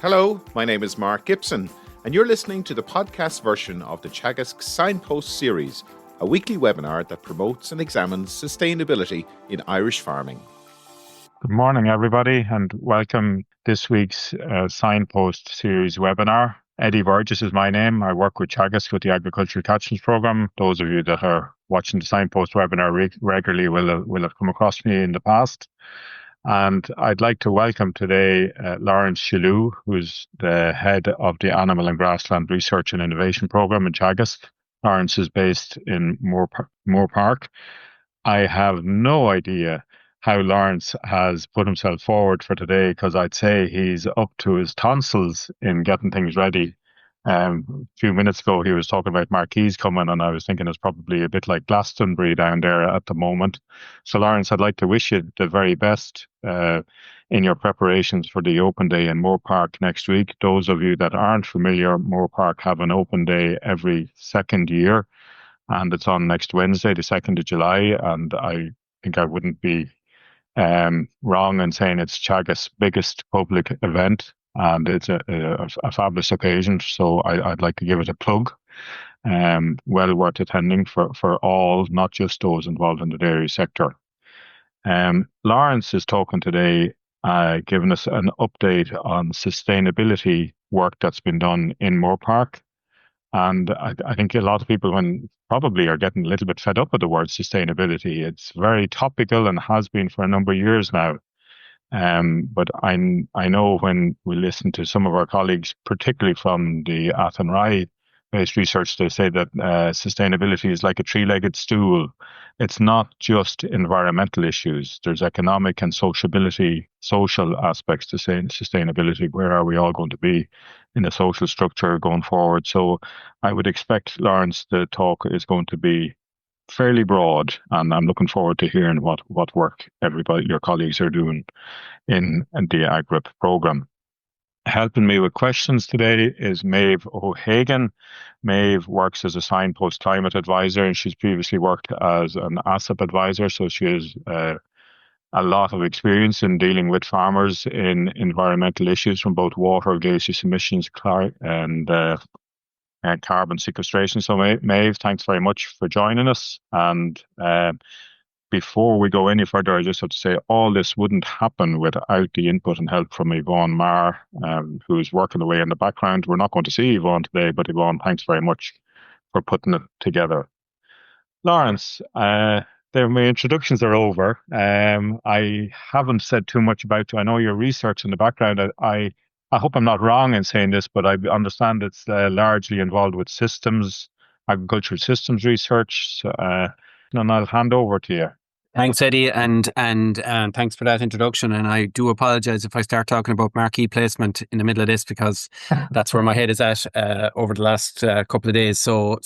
Hello, my name is Mark Gibson, and you're listening to the podcast version of the Teagasc Signpost Series, a weekly webinar that promotes and examines sustainability in Irish farming. Good morning, everybody, and welcome this week's Signpost Series webinar. Eddie Burgess is my name. I work with Teagasc with the Agricultural Catchments Programme. Those of you that are watching the Signpost webinar regularly will have come across me in the past. And I'd like to welcome today Laurence Shalloo, who's the head of the Animal and Grassland Research and Innovation Programme in Teagasc. Laurence is based in Moorepark. I have no idea how Laurence has put himself forward for today, because I'd say he's up to his tonsils in getting things ready. A few minutes ago, he was talking about marquees coming, and I was thinking it's probably a bit like Glastonbury down there at the moment. So, Laurence, I'd like to wish you the very best in your preparations for the open day in Moorepark next week. Those of you that aren't familiar, Moorepark have an open day every second year, and it's on next Wednesday, the 2nd of July. And I think I wouldn't be wrong in saying it's Teagasc's biggest public event, and it's a fabulous occasion. So I'd like to give it a plug. Well worth attending for all, not just those involved in the dairy sector. Laurence is talking today, giving us an update on sustainability work that's been done in Moorepark. And I think a lot of people probably are getting a little bit fed up with the word sustainability. It's very topical and has been for a number of years now. But I know when we listen to some of our colleagues, particularly from the Athenry-based research, they say that sustainability is like a three-legged stool. It's not just environmental issues. There's economic and social aspects to sustainability. Where are we all going to be in a social structure going forward? So I would expect, Laurence, the talk is going to be fairly broad, and I'm looking forward to hearing what work your colleagues are doing in the AGRIP program. Helping me with questions today is Maebh O'Hagan. Maebh works as a Signpost climate advisor, and she's previously worked as an ASAP advisor, so she has a lot of experience in dealing with farmers in environmental issues from both water, gaseous emissions, and carbon sequestration. So Maebh, thanks very much for joining us. And before we go any further, I just have to say all this wouldn't happen without the input and help from Yvonne Marr, who's working away in the background. We're not going to see Yvonne today, but Yvonne, thanks very much for putting it together. Laurence, my introductions are over. I haven't said too much about you. I know your research in the background. I hope I'm not wrong in saying this, but I understand it's largely involved with agricultural systems research. And I'll hand over to you. Thanks, Eddie, and thanks for that introduction. And I do apologise if I start talking about marquee placement in the middle of this, because that's where my head is at over the last couple of days. So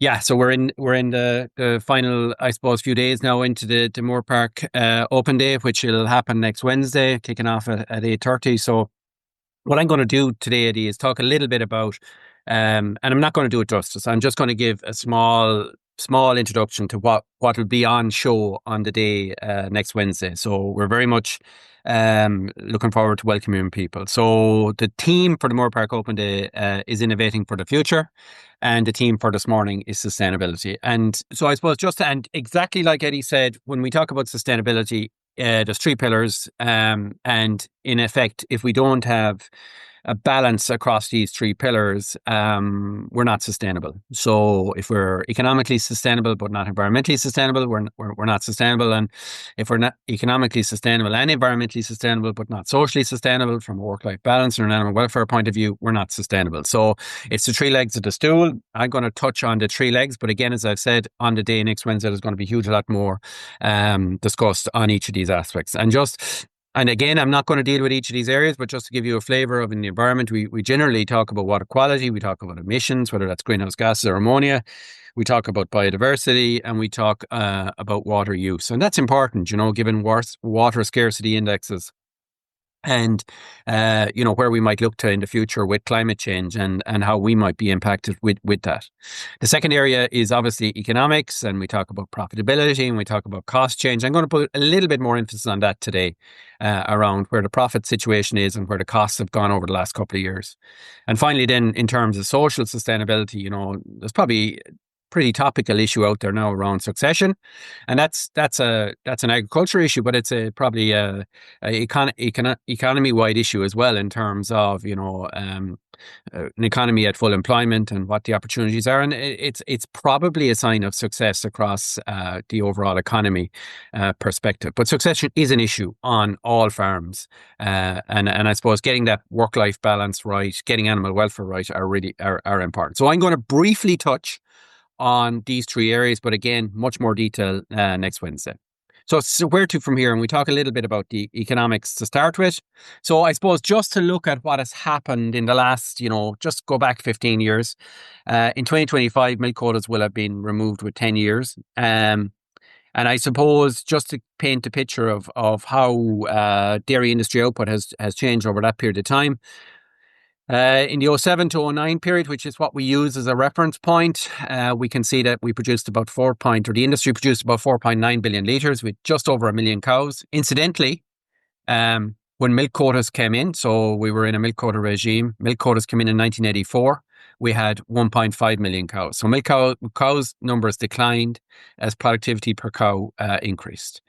we're in the final, I suppose, few days now into the Moorepark Open Day, which will happen next Wednesday, kicking off at 8:30. So what I'm going to do today, Eddie, is talk a little bit about, and I'm not going to do it justice. I'm just going to give a small introduction to what will be on show on the day next Wednesday. So we're very much looking forward to welcoming people. So the theme for the Moorepark Open Day is Innovating for the Future, and the theme for this morning is sustainability. And so I suppose and exactly like Eddie said, when we talk about sustainability, there's three pillars, and in effect, if we don't have a balance across these three pillars, we're not sustainable. So if we're economically sustainable but not environmentally sustainable, we're not sustainable. And if we're not economically sustainable and environmentally sustainable but not socially sustainable from a work-life balance or an animal welfare point of view, we're not sustainable. So it's the three legs of the stool. I'm going to touch on the three legs, but again, as I've said, on the day next Wednesday, there's going to be a huge lot more discussed on each of these aspects. And again, I'm not going to deal with each of these areas, but just to give you a flavour of in the environment, we generally talk about water quality, we talk about emissions, whether that's greenhouse gases or ammonia, we talk about biodiversity, and we talk about water use. And that's important, given water scarcity indexes and where we might look to in the future with climate change and how we might be impacted with that. The second area is obviously economics, and we talk about profitability and we talk about cost change. I'm going to put a little bit more emphasis on that today, around where the profit situation is and where the costs have gone over the last couple of years. And finally, then in terms of social sustainability, there's probably pretty topical issue out there now around succession, and that's an agriculture issue, but it's probably a economy-wide issue as well, in terms of an economy at full employment and what the opportunities are, and it's probably a sign of success across the overall economy perspective. But succession is an issue on all farms, and I suppose getting that work-life balance right, getting animal welfare right, are important. So I'm going to briefly touch on these three areas, but again, much more detail next Wednesday. So where to from here? And we talk a little bit about the economics to start with. So I suppose just to look at what has happened in the last, just go back 15 years. In 2025, milk quotas will have been removed with 10 years. And I suppose just to paint a picture of how dairy industry output has changed over that period of time. In the 07 to 09 period, which is what we use as a reference point, we can see that the industry produced about 4.9 billion litres with just over 1 million cows. Incidentally, when milk quotas came in, so we were in a milk quota regime, milk quotas came in 1984, we had 1.5 million cows. So milk cows numbers declined as productivity per cow increased.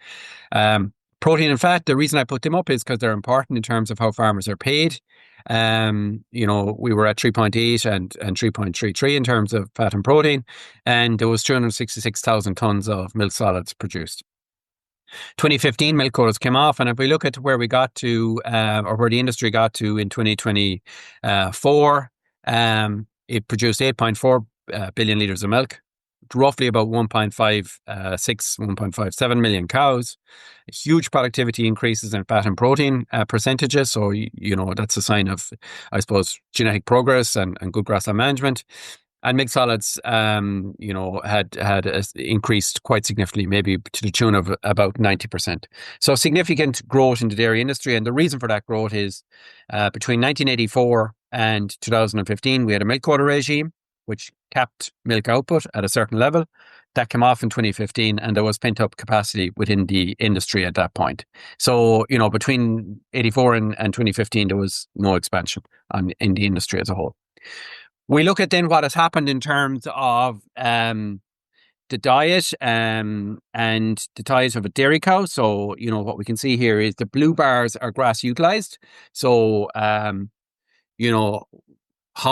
Protein and fat, the reason I put them up is because they're important in terms of how farmers are paid. We were at 3.8 and 3.33 in terms of fat and protein, and there was 366,000 tons of milk solids produced. 2015 milk quotas came off, and if we look at where we got to, or where the industry got to in 2024, it produced 8.4 billion litres of milk, roughly about 1.57 million cows, huge productivity increases in fat and protein percentages. So, that's a sign of, I suppose, genetic progress and good grassland management. And milk solids, had increased quite significantly, maybe to the tune of about 90%. So significant growth in the dairy industry. And the reason for that growth is between 1984 and 2015, we had a milk quota regime, which capped milk output at a certain level. That came off in 2015, and there was pent-up capacity within the industry at that point. So, between 84 and 2015, there was no expansion in the industry as a whole. We look at then what has happened in terms of the diet and the diet of a dairy cow. So, what we can see here is the blue bars are grass utilized. So, how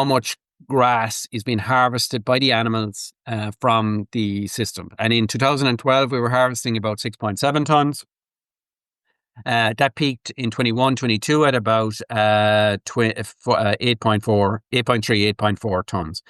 much grass is being harvested by the animals from the system. And in 2012, we were harvesting about 6.7 tons. That peaked in 21-22 at about 8.4 tons.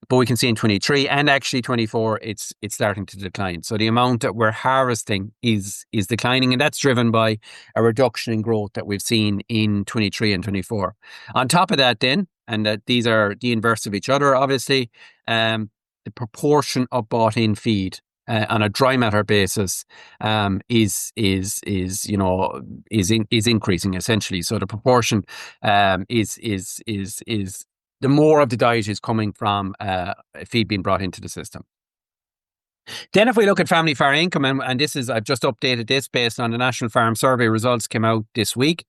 But we can see in 23 and actually 24, it's starting to decline. So the amount that we're harvesting is declining, and that's driven by a reduction in growth that we've seen in 23 and 24. On top of that then, and that these are the inverse of each other, obviously, the proportion of bought-in feed on a dry matter basis is increasing essentially. So the proportion is the more of the diet is coming from feed being brought into the system. Then if we look at family farm income, and I've just updated this based on the National Farm Survey results came out this week,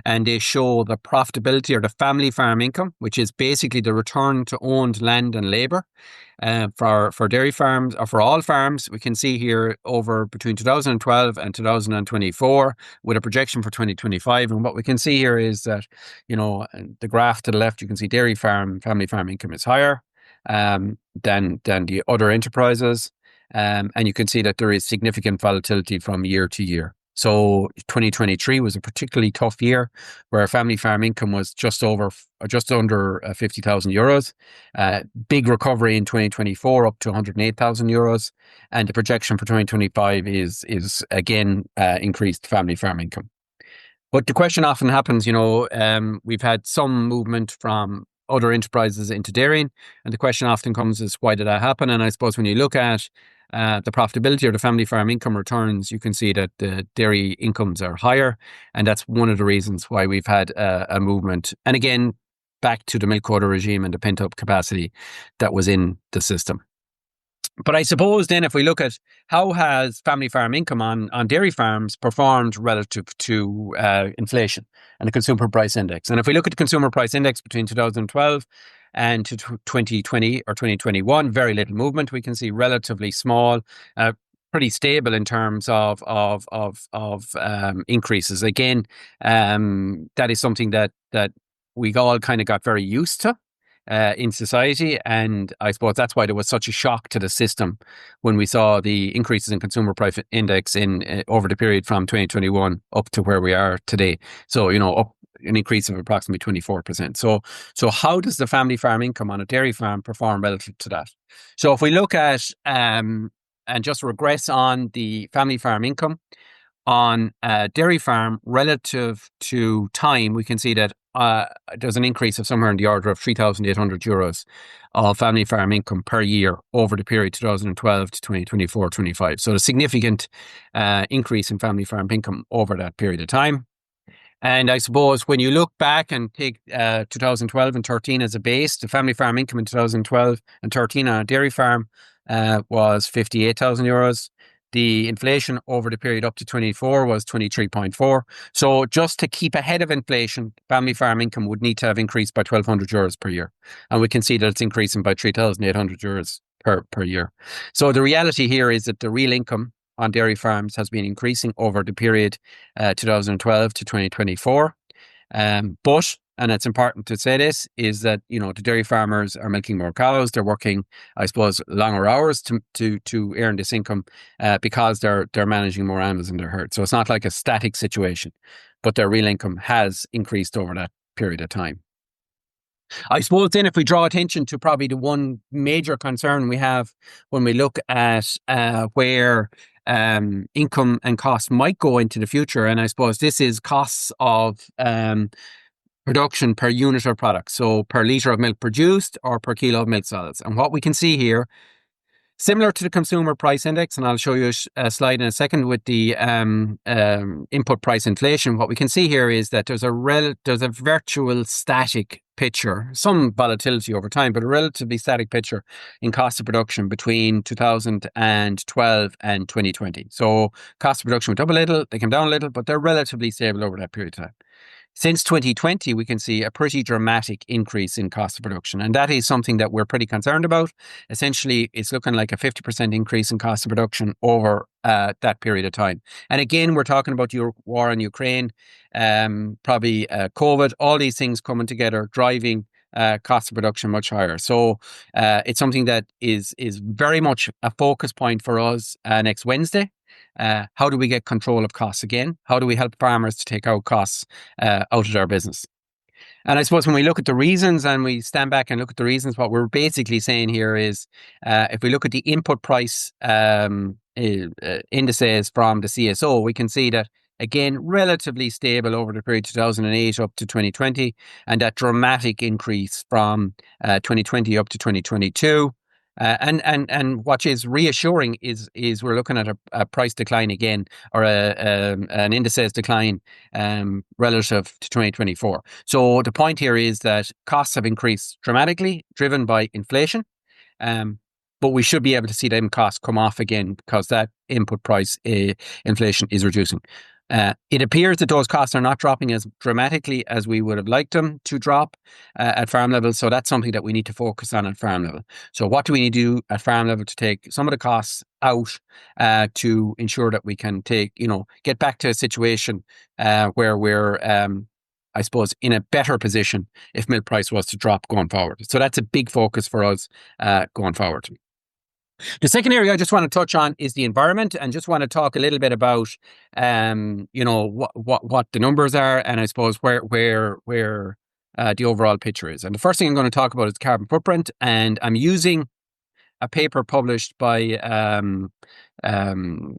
and they show the profitability or the family farm income, which is basically the return to owned land and labour for dairy farms or for all farms. We can see here over between 2012 and 2024 with a projection for 2025. And what we can see here is that, the graph to the left, you can see dairy farm, family farm income is higher than the other enterprises. And you can see that there is significant volatility from year to year. So 2023 was a particularly tough year where family farm income was just under 50,000 euros. Big recovery in 2024 up to 108,000 euros. And the projection for 2025 is again increased family farm income. But the question often happens, we've had some movement from other enterprises into dairying, and the question often comes is, why did that happen? And I suppose when you look at the profitability or the family farm income returns, you can see that the dairy incomes are higher. And that's one of the reasons why we've had a movement. And again, back to the milk quota regime and the pent-up capacity that was in the system. But I suppose then if we look at how has family farm income on dairy farms performed relative to inflation and the consumer price index. And if we look at the consumer price index between 2012 and to 2020 or 2021, very little movement. We can see relatively small, pretty stable in terms of increases. Again, that is something that we all kind of got very used to in society, and I suppose that's why there was such a shock to the system when we saw the increases in consumer price index in over the period from 2021 up to where we are today. So up an increase of approximately 24%. So how does the family farm income on a dairy farm perform relative to that? So if we look at and just regress on the family farm income on a dairy farm relative to time, we can see that there's an increase of somewhere in the order of €3,800 of family farm income per year over the period 2012 to 2024-25. So a significant increase in family farm income over that period of time. And I suppose when you look back and take 2012 and 13 as a base, the family farm income in 2012 and 13 on a dairy farm was €58,000. The inflation over the period up to 24 was 23.4. So just to keep ahead of inflation, family farm income would need to have increased by €1,200 per year. And we can see that it's increasing by €3,800 per year. So the reality here is that the real income on dairy farms has been increasing over the period 2012 to 2024. But, and it's important to say this, is that, the dairy farmers are milking more cows. They're working, I suppose, longer hours to earn this income because they're managing more animals in their herd. So it's not like a static situation, but their real income has increased over that period of time. I suppose then if we draw attention to probably the one major concern we have when we look at where income and costs might go into the future, and I suppose this is costs of production per unit of product, so per litre of milk produced or per kilo of milk solids. And what we can see here, similar to the consumer price index, and I'll show you a slide in a second with the input price inflation, what we can see here is that there's a virtual static picture, some volatility over time, but a relatively static picture in cost of production between 2012 and 2020. So cost of production went up a little, they came down a little, but they're relatively stable over that period of time. Since 2020, we can see a pretty dramatic increase in cost of production. And that is something that we're pretty concerned about. Essentially, it's looking like a 50% increase in cost of production over that period of time. And again, we're talking about your war in Ukraine, probably COVID, all these things coming together, driving cost of production much higher. So it's something that is very much a focus point for us next Wednesday. How do we get control of costs again? How do we help farmers to take out costs out of their business? And I suppose when we look at the reasons and we stand back and look at the reasons, what we're basically saying here is if we look at the input price indices from the CSO, we can see that, again, relatively stable over the period 2008 up to 2020, and that dramatic increase from 2020 up to 2022. And what is reassuring is we're looking at a price decline again, or an indices decline relative to 2024. So the point here is that costs have increased dramatically, driven by inflation, but we should be able to see them costs come off again because that input price inflation is reducing. It appears that those costs are not dropping as dramatically as we would have liked them to drop at farm level. So that's something that we need to focus on at farm level. So what do we need to do at farm level to take some of the costs out to ensure that we can get back to a situation where we're, I suppose, in a better position if milk price was to drop going forward. So that's a big focus for us going forward. The second area I just want to touch on is the environment, and just want to talk a little bit about, what the numbers are, and I suppose where the overall picture is. And the first thing I'm going to talk about is carbon footprint, and I'm using a paper published by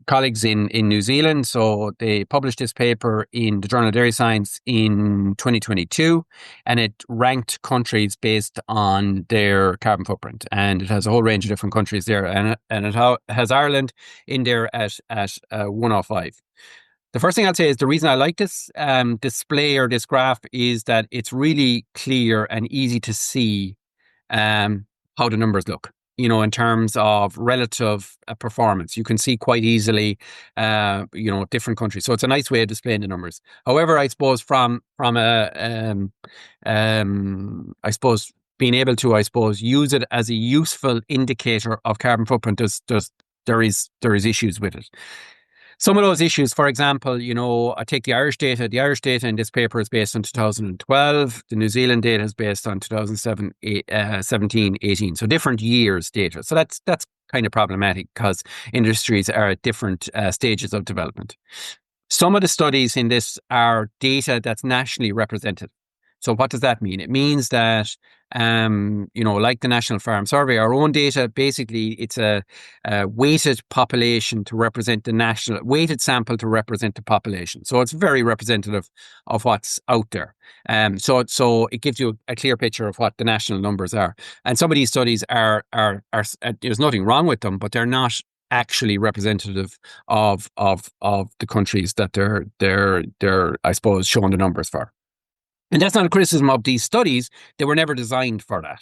colleagues in New Zealand. So they published this paper in the Journal of Dairy Science in 2022, and it ranked countries based on their carbon footprint. And it has a whole range of different countries there, and it has Ireland in there at 105. The first thing I'd say is the reason I like this display or this graph is that it's really clear and easy to see how the numbers look, in terms of relative performance. You can see quite easily, different countries. So it's a nice way of displaying the numbers. However, I suppose from a, being able to, use it as a useful indicator of carbon footprint, there is issues with it. Some of those issues, for example, I take the Irish data. The Irish data in this paper is based on 2012. The New Zealand data is based on 2017, 18. So different years data. So that's kind of problematic because industries are at different stages of development. Some of the studies in this are data that's nationally represented. So what does that mean? It means that, like the National Farm Survey, our own data, basically it's a weighted population to represent the weighted sample to represent the population. So it's very representative of what's out there. So it gives you a clear picture of what the national numbers are. And some of these studies are there's nothing wrong with them, but they're not actually representative of the countries that they're I suppose showing the numbers for. And that's not a criticism of these studies. They were never designed for that.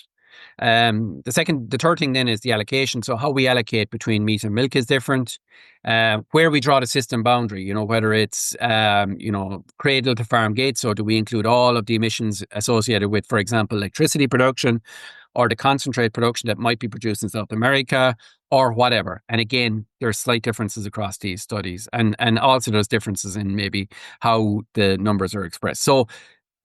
The third thing then is the allocation. So how we allocate between meat and milk is different. Where we draw the system boundary, whether it's, cradle to farm gate. So do we include all of the emissions associated with, for example, electricity production or the concentrate production that might be produced in South America or whatever. And again, there's slight differences across these studies. And also there's differences in maybe how the numbers are expressed. So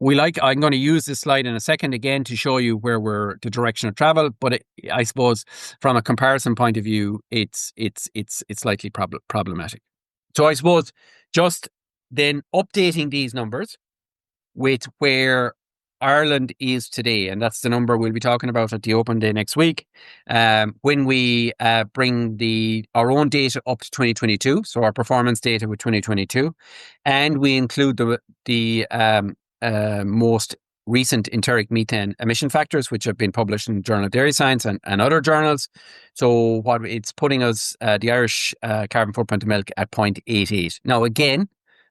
I'm going to use this slide in a second again to show you where the direction of travel. But I suppose from a comparison point of view, it's slightly problematic. So I suppose just then updating these numbers with where Ireland is today, and that's the number we'll be talking about at the open day next week, when we bring our own data up to 2022, so our performance data with 2022, and we include the most recent enteric methane emission factors, which have been published in the Journal of Dairy Science and other journals. So what it's putting us, the Irish carbon footprint of milk at 0.88. Now, again,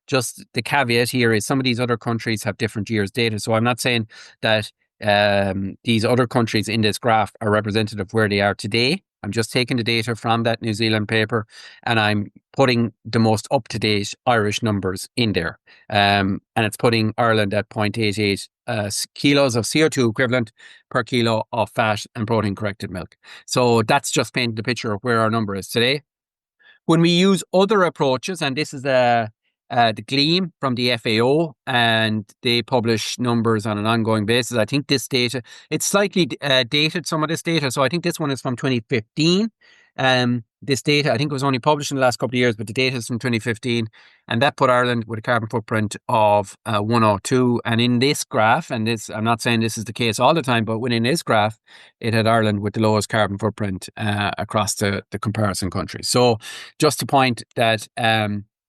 just the caveat here is some of these other countries have different years data. So I'm not saying that these other countries in this graph are representative of where they are today. I'm just taking the data from that New Zealand paper and I'm putting the most up-to-date Irish numbers in there. And it's putting Ireland at 0.88 kilos of CO2 equivalent per kilo of fat and protein-corrected milk. So that's just painting the picture of where our number is today. When we use other approaches, and this is the Gleam from the FAO, and they publish numbers on an ongoing basis. I think this data, it's slightly dated, some of this data. So I think this one is from 2015. This data, I think it was only published in the last couple of years, but the data is from 2015. And that put Ireland with a carbon footprint of 102. And in this graph, and this, I'm not saying this is the case all the time, but within this graph, it had Ireland with the lowest carbon footprint across the comparison countries. So just to point that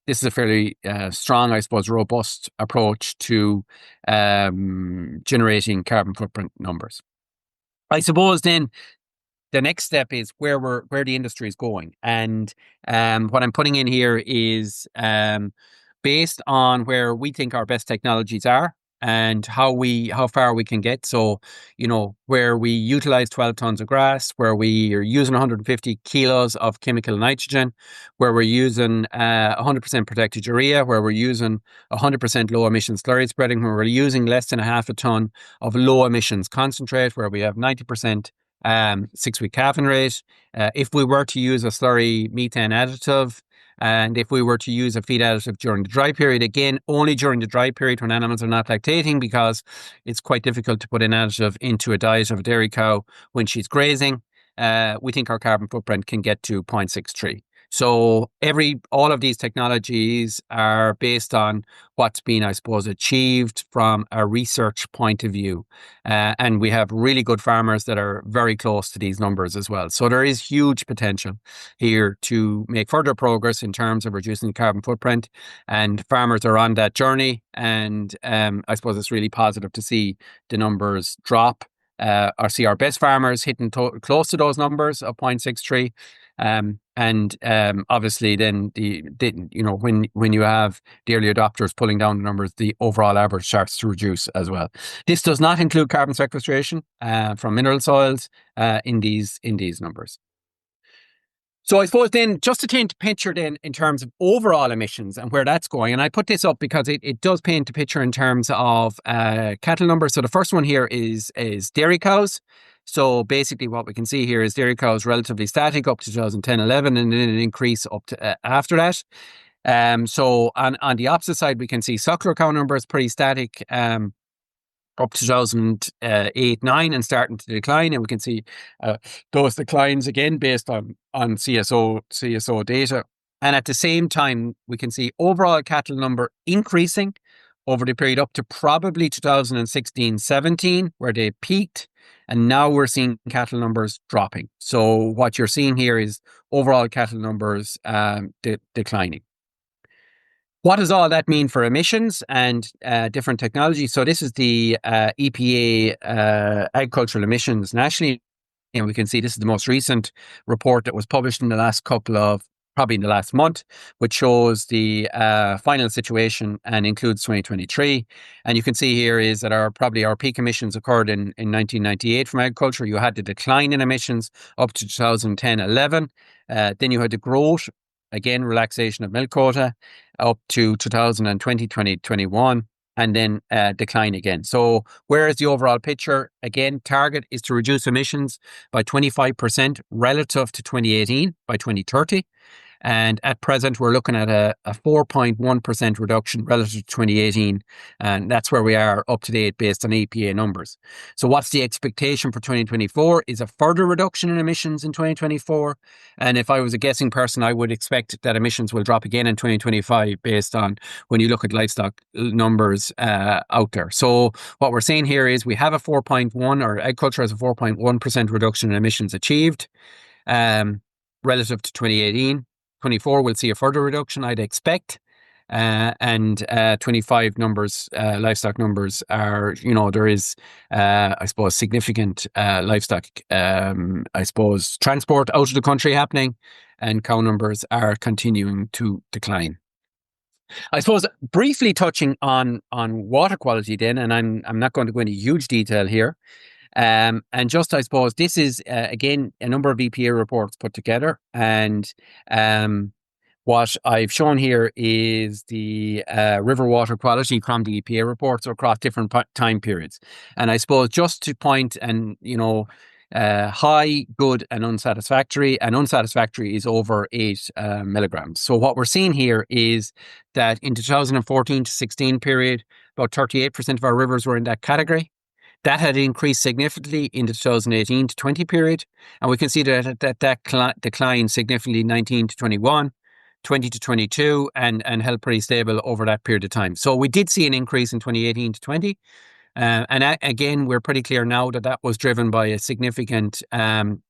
this is a fairly strong, I suppose, robust approach to generating carbon footprint numbers. I suppose then the next step is where the industry is going. And what I'm putting in here is based on where we think our best technologies are and how far we can get. So, where we utilize 12 tons of grass, where we are using 150 kilos of chemical nitrogen, where we're using 100% protected urea, where we're using 100% low emission slurry spreading, where we're using less than a half a ton of low emissions concentrate, where we have 90% 6-week calving rate. If we were to use a slurry methane additive, and if we were to use a feed additive during the dry period, again, only during the dry period when animals are not lactating, because it's quite difficult to put an additive into a diet of a dairy cow when she's grazing, we think our carbon footprint can get to 0.63. So all of these technologies are based on what's been, I suppose, achieved from a research point of view. And we have really good farmers that are very close to these numbers as well. So there is huge potential here to make further progress in terms of reducing the carbon footprint. And farmers are on that journey. And I suppose it's really positive to see the numbers drop. Or see our best farmers hitting close to those numbers of 0.63. Obviously then when you have the early adopters pulling down the numbers, the overall average starts to reduce as well. This does not include carbon sequestration from mineral soils in these numbers. So I suppose then, just to paint a picture then in terms of overall emissions and where that's going, and I put this up because it does paint a picture in terms of cattle numbers. So the first one here is dairy cows. So basically what we can see here is dairy cows relatively static up to 2010-11 and then an increase up to after that. So on the opposite side, we can see suckler cow numbers pretty static up to 2008-9 and starting to decline. And we can see those declines again based on CSO data. And at the same time, we can see overall cattle number increasing over the period up to probably 2016-17, where they peaked. And now we're seeing cattle numbers dropping. So what you're seeing here is overall cattle numbers declining. What does all that mean for emissions and different technologies? So this is the EPA agricultural emissions nationally. And we can see this is the most recent report that was published in the last probably in the last month, which shows the final situation and includes 2023. And you can see here is that our peak emissions occurred in 1998 from agriculture. You had the decline in emissions up to 2010-11. Then you had the growth, again, relaxation of milk quota up to 2020-2021, and then decline again. So where is the overall picture? Again, target is to reduce emissions by 25% relative to 2018 by 2030. And at present, we're looking at a 4.1% reduction relative to 2018. And that's where we are up to date based on EPA numbers. So what's the expectation for 2024 is a further reduction in emissions in 2024. And if I was a guessing person, I would expect that emissions will drop again in 2025 based on when you look at livestock numbers out there. So what we're saying here is we have a 4.1, or agriculture has a 4.1% reduction in emissions achieved relative to 2018. 24 will see a further reduction, I'd expect. And 25 numbers, livestock numbers are, there is, I suppose, significant livestock, transport out of the country happening, and cow numbers are continuing to decline. I suppose briefly touching on water quality then, and I'm not going to go into huge detail here. And just, I suppose, this is, again, a number of EPA reports put together. And what I've shown here is the river water quality from the EPA reports across different time periods. And I suppose just to point high, good, and unsatisfactory. And unsatisfactory is over 8 milligrams. So what we're seeing here is that in the 2014-16 period, about 38% of our rivers were in that category. That had increased significantly in the 2018-20 period, and we can see that declined significantly 19-21, 20-22, and held pretty stable over that period of time. So we did see an increase in 2018-20, and again, we're pretty clear now that was driven by a significant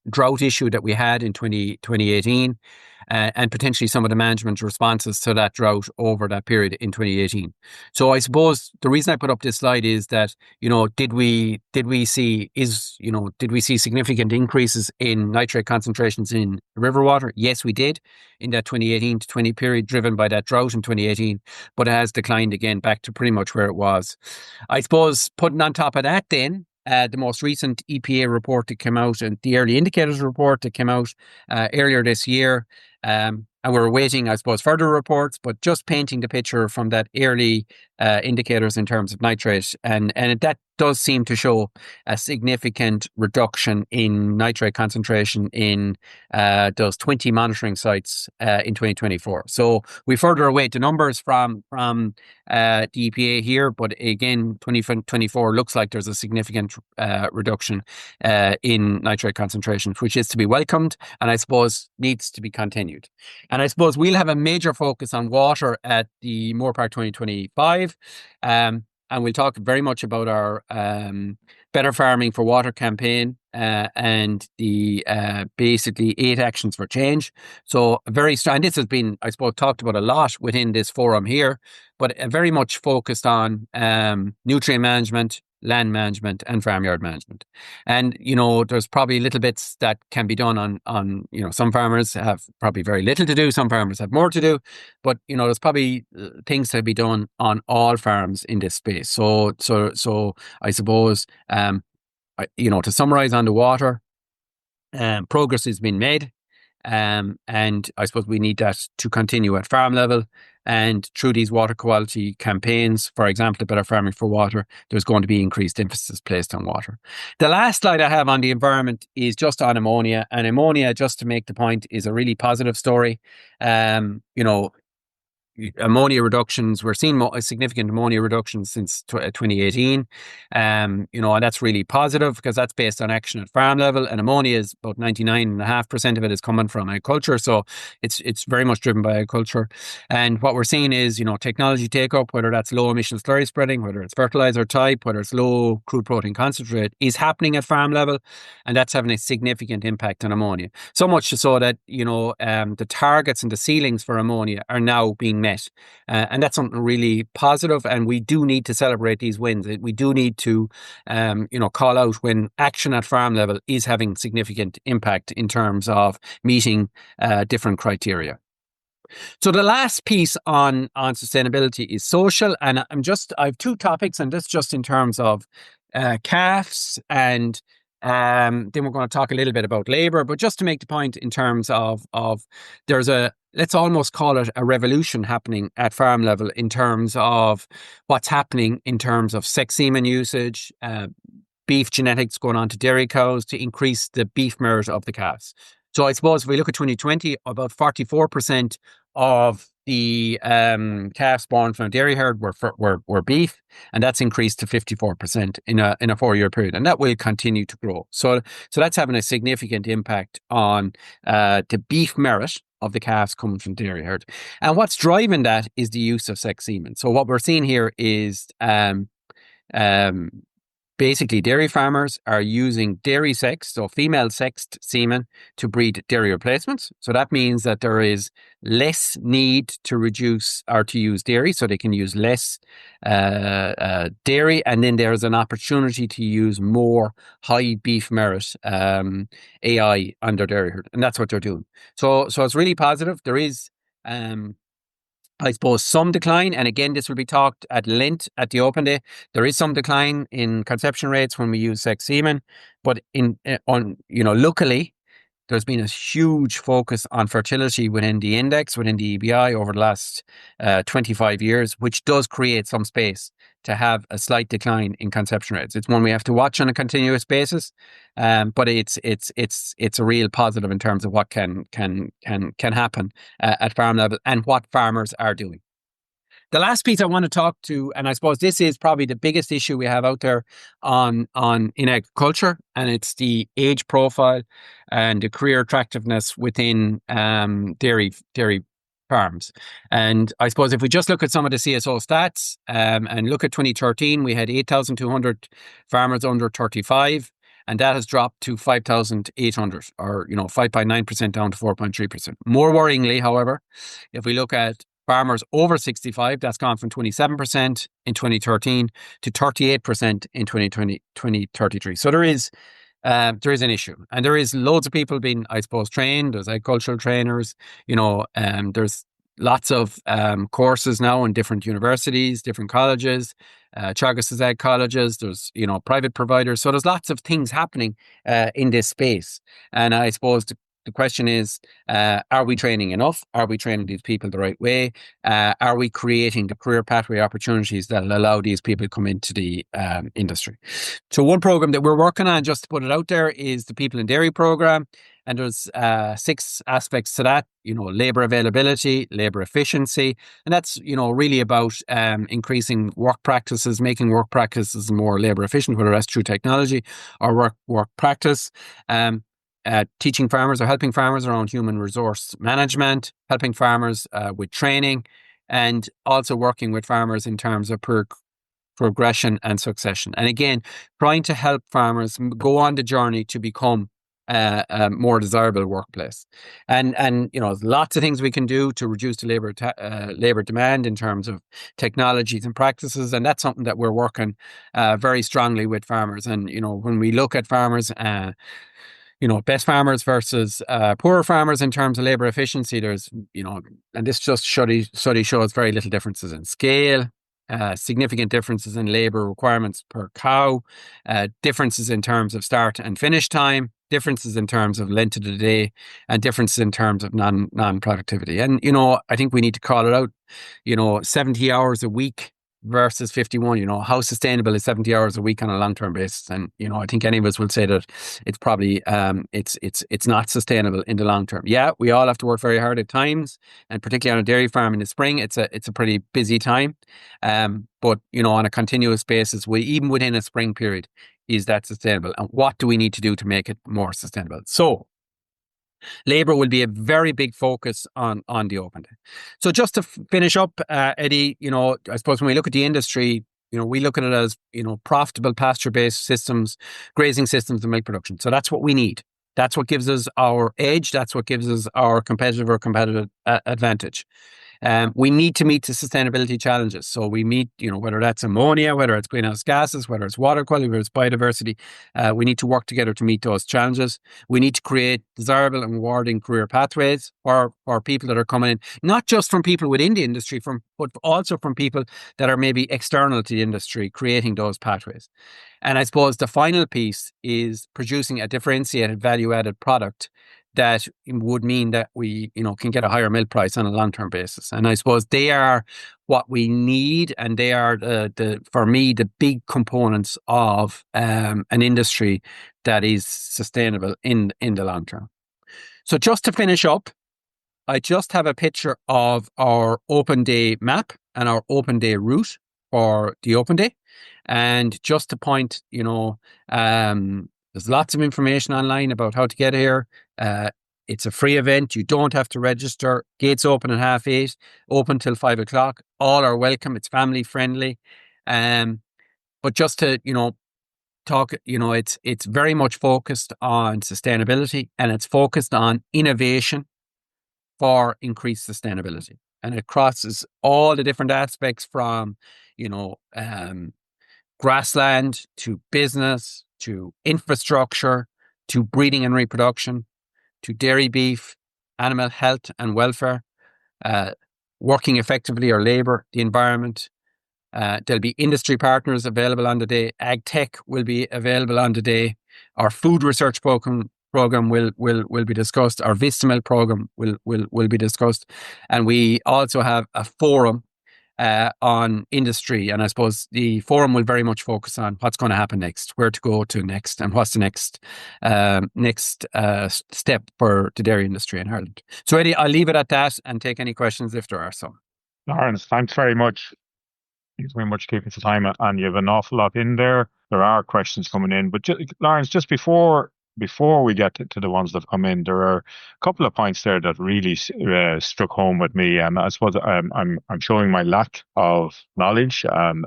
drought issue that we had in 2018, and potentially some of the management responses to that drought over that period in 2018. So I suppose the reason I put up this slide is that, did we see significant increases in nitrate concentrations in river water? Yes, we did in that 2018-20 period, driven by that drought in 2018, but it has declined again back to pretty much where it was. I suppose putting on top of that then, the most recent EPA report that came out, and the early indicators report that came out earlier this year, and we're awaiting, I suppose, further reports, but just painting the picture from that early indicators in terms of nitrate, and that does seem to show a significant reduction in nitrate concentration in those 20 monitoring sites in 2024. So we further await the numbers from the EPA here, but again, 2024 looks like there's a significant reduction in nitrate concentration, which is to be welcomed, and I suppose needs to be continued. And I suppose we'll have a major focus on water at the Moorepark 2025. And we'll talk very much about our Better Farming for Water campaign and the basically 8 actions for change. So very strong, and this has been, I suppose, talked about a lot within this forum here, but very much focused on nutrient management, land management, and farmyard management. And, there's probably little bits that can be done on some farmers have probably very little to do, some farmers have more to do, but, there's probably things to be done on all farms in this space. So I suppose, to summarize on the water, progress has been made. And I suppose we need that to continue at farm level, and through these water quality campaigns, for example, Better Farming for Water, there's going to be increased emphasis placed on water. The last slide I have on the environment is just on ammonia, and ammonia, just to make the point, is a really positive story. Ammonia reductions, we're seeing a significant ammonia reductions since 2018. And that's really positive because that's based on action at farm level, and ammonia is about 99.5% of it is coming from agriculture. So it's very much driven by agriculture. And what we're seeing is, technology take up, whether that's low emission slurry spreading, whether it's fertilizer type, whether it's low crude protein concentrate, is happening at farm level. And that's having a significant impact on ammonia. So much so that, the targets and the ceilings for ammonia are now being met. And that's something really positive, and we do need to celebrate these wins. We do need to, call out when action at farm level is having significant impact in terms of meeting different criteria. So the last piece on sustainability is social, and I have 2 topics, and this just in terms of calves, and then we're going to talk a little bit about labour, but just to make the point in terms of there's let's almost call it a revolution happening at farm level in terms of what's happening in terms of sex semen usage, beef genetics going on to dairy cows to increase the beef merit of the calves. So I suppose if we look at 2020, about 44% of the calves born from a dairy herd were beef, and that's increased to 54% in a 4-year period, and that will continue to grow. So that's having a significant impact on the beef merit of the calves coming from dairy herd. And what's driving that is the use of sex semen. So what we're seeing here is basically dairy farmers are using dairy sex, so female sexed semen, to breed dairy replacements. So that means that there is less need to reduce or to use dairy, so they can use less dairy, and then there's an opportunity to use more high beef merit AI on their dairy herd, and that's what they're doing. So it's really positive. There is I suppose some decline, and again, this will be talked at length at the Open Day. There is some decline in conception rates when we use sex semen, but locally, there's been a huge focus on fertility within the index, within the EBI over the last 25 years, which does create some space to have a slight decline in conception rates. It's one we have to watch on a continuous basis, but it's a real positive in terms of what can happen at farm level and what farmers are doing. The last piece I want to talk to, and I suppose this is probably the biggest issue we have out there in agriculture, and it's the age profile and the career attractiveness within dairy farms. And I suppose if we just look at some of the CSO stats and look at 2013, we had 8,200 farmers under 35. And that has dropped to 5,800, or 5.9% down to 4.3%. More worryingly, however, if we look at farmers over 65, that's gone from 27% in 2013 to 38% in 2033. So there is an issue, and there is loads of people being, I suppose, trained. There's agricultural trainers, there's lots of courses now in different universities, different colleges, Teagasc ag colleges. There's, private providers. So there's lots of things happening in this space. And I suppose the question is, are we training enough? Are we training these people the right way? Are we creating the career pathway opportunities that will allow these people to come into the industry? So one program that we're working on, just to put it out there, is the People in Dairy program. And there's 6 aspects to that, labor availability, labor efficiency. And that's, really about increasing work practices, making work practices more labor efficient, whether that's through technology or work practice. Teaching farmers or helping farmers around human resource management, helping farmers with training, and also working with farmers in terms of progression and succession. And again, trying to help farmers go on the journey to become a more desirable workplace. And there's lots of things we can do to reduce the labor demand in terms of technologies and practices. And that's something that we're working very strongly with farmers. And, when we look at farmers, best farmers versus poorer farmers in terms of labor efficiency, there's, and this just study shows very little differences in scale, significant differences in labor requirements per cow, differences in terms of start and finish time, differences in terms of length of the day, and differences in terms of non-productivity. And, I think we need to call it out, 70 hours a week versus 51, how sustainable is 70 hours a week on a long-term basis? And, I think any of us will say that it's probably, it's not sustainable in the long term. Yeah, we all have to work very hard at times, and particularly on a dairy farm in the spring, it's a pretty busy time. But, on a continuous basis, even within a spring period, is that sustainable? And what do we need to do to make it more sustainable? So, labor will be a very big focus on the open day. So just to finish up, Eddie, I suppose when we look at the industry, we look at it as, profitable pasture-based systems, grazing systems and milk production. So that's what we need. That's what gives us our edge. That's what gives us our competitive advantage. We need to meet the sustainability challenges. So we meet, whether that's ammonia, whether it's greenhouse gases, whether it's water quality, whether it's biodiversity, we need to work together to meet those challenges. We need to create desirable and rewarding career pathways for people that are coming in, not just from people within the industry, but also from people that are maybe external to the industry, creating those pathways. And I suppose the final piece is producing a differentiated value-added product that would mean that we, can get a higher milk price on a long-term basis. And I suppose they are what we need, and they are for me, the big components of an industry that is sustainable in the long term. So just to finish up, I just have a picture of our open day map and our open day route for the open day. And just to point, there's lots of information online about how to get here. It's a free event. You don't have to register. Gates open at 8:30, open till 5:00. All are welcome. It's family friendly. But just to, talk, it's very much focused on sustainability, and it's focused on innovation for increased sustainability. And it crosses all the different aspects from, grassland to business, to infrastructure, to breeding and reproduction, to dairy beef, animal health and welfare, working effectively or labour, the environment. There'll be industry partners available on the day. Ag tech will be available on the day. Our food research program will be discussed. Our Vistamil program will be discussed. And we also have a forum on industry, and I suppose the forum will very much focus on what's going to happen next, where to go to next, and what's the next step for the dairy industry in Ireland. So Eddie, I'll leave it at that and take any questions if there are some. Laurence, thanks very much. Thanks very much for keeping the time, and you have an awful lot in there. There are questions coming in, but Laurence, just before we get to the ones that have come in, there are a couple of points there that really struck home with me, and I suppose I'm showing my lack of knowledge, and